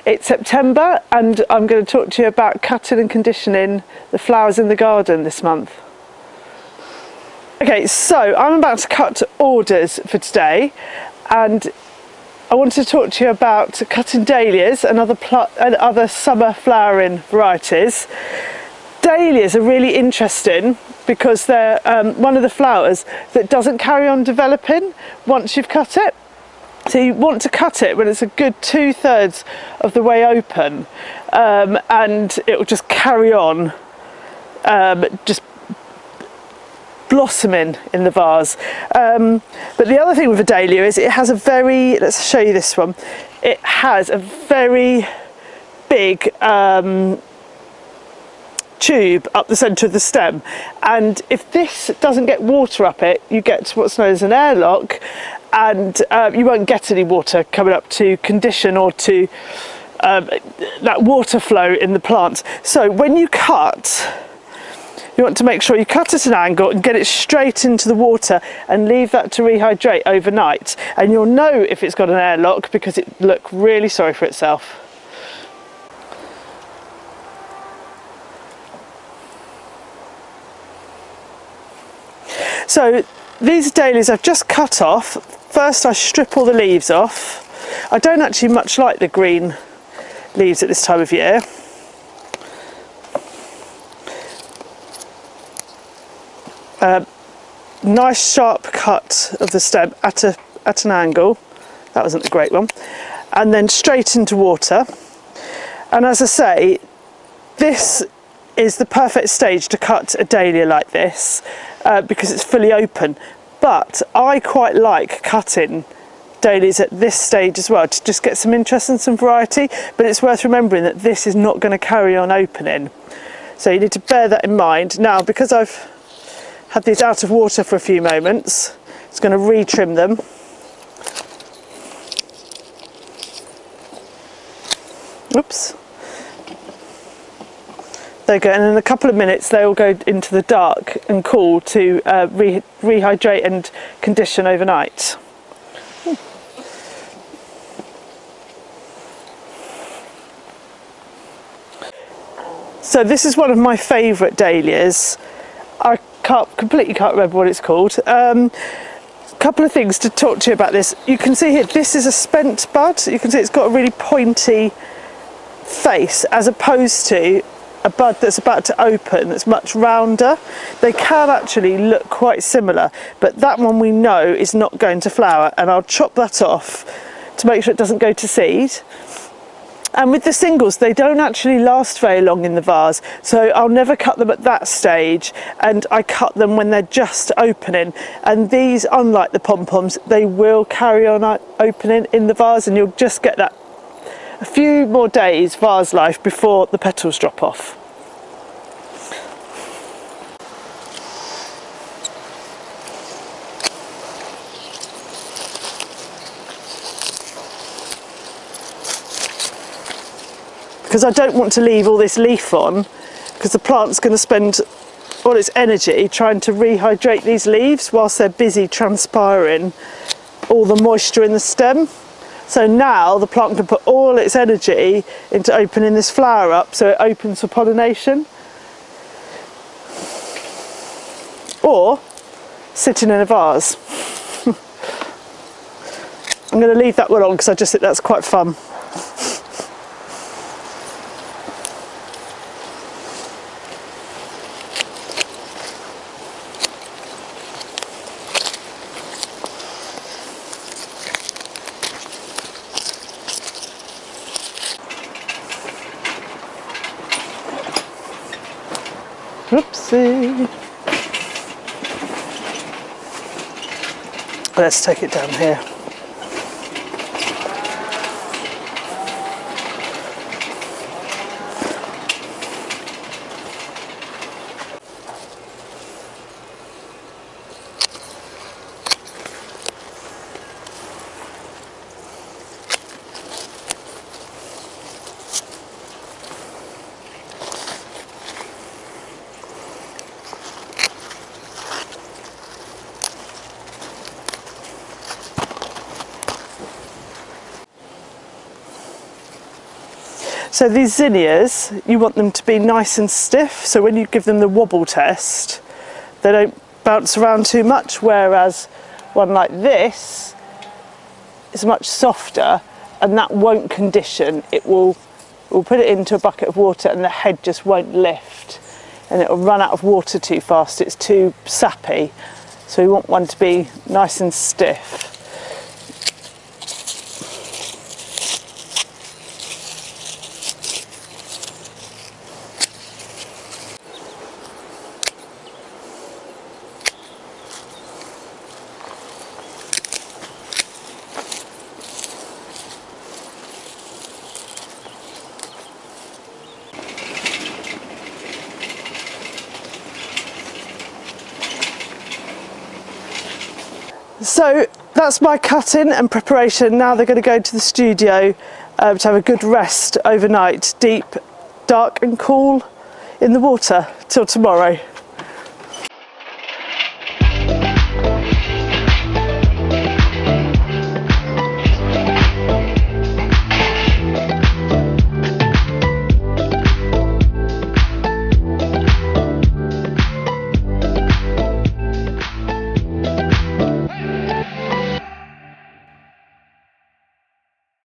It's September and I'm going to talk to you about cutting and conditioning the flowers in the garden this month. Okay, so I'm about to cut orders for today and I want to talk to you about cutting dahlias and other summer flowering varieties. Dahlias are really interesting because they're one of the flowers that doesn't carry on developing once you've cut it. So you want to cut it when it's a good 2/3 of the way open, and it will just carry on, just blossoming in the vase. But the other thing with a dahlia is it has a very, let's show you this one, it has a very big tube up the centre of the stem, and if this doesn't get water up it, you get what's known as an airlock, and you won't get any water coming up to condition or to that water flow in the plants. So when you cut, you want to make sure you cut at an angle and get it straight into the water and leave that to rehydrate overnight, and you'll know if it's got an airlock because it will look really sorry for itself. So these dahlias I've just cut off. First I strip all the leaves off. I don't actually much like the green leaves at this time of year. Nice sharp cut of the stem at an angle. That wasn't a great one. And then straight into water. And as I say, this is the perfect stage to cut a dahlia like this because it's fully open. But I quite like cutting dahlias at this stage as well to just get some interest and some variety, but it's worth remembering that this is not going to carry on opening. So you need to bear that in mind. Now, because I've had these out of water for a few moments, it's going to re-trim them. Oops. There you go, and in a couple of minutes they will go into the dark and cool to rehydrate and condition overnight. So this is one of my favourite dahlias. I completely can't remember what it's called. Couple of things to talk to you about this. You can see here, this is a spent bud. You can see it's got a really pointy face as opposed to a bud that's about to open that's much rounder. They can actually look quite similar, but that one we know is not going to flower, and I'll chop that off to make sure it doesn't go to seed. And with the singles, they don't actually last very long in the vase, so I'll never cut them at that stage, and I cut them when they're just opening. And these, unlike the pom-poms, they will carry on opening in the vase, and you'll just get that a few more days vase life before the petals drop off. Because I don't want to leave all this leaf on, because the plant's going to spend all its energy trying to rehydrate these leaves whilst they're busy transpiring all the moisture in the stem. So now the plant can put all its energy into opening this flower up so it opens for pollination. Or sitting in a vase. I'm going to leave that one on because I just think that's quite fun. Oopsie. Let's take it down here. So these zinnias, you want them to be nice and stiff, so when you give them the wobble test, they don't bounce around too much, whereas one like this is much softer and that won't condition. We'll put it into a bucket of water and the head just won't lift and it'll run out of water too fast. It's too sappy. So we want one to be nice and stiff. So that's my cutting and preparation. Now they're going to go to the studio to have a good rest overnight, deep, dark and cool in the water till tomorrow.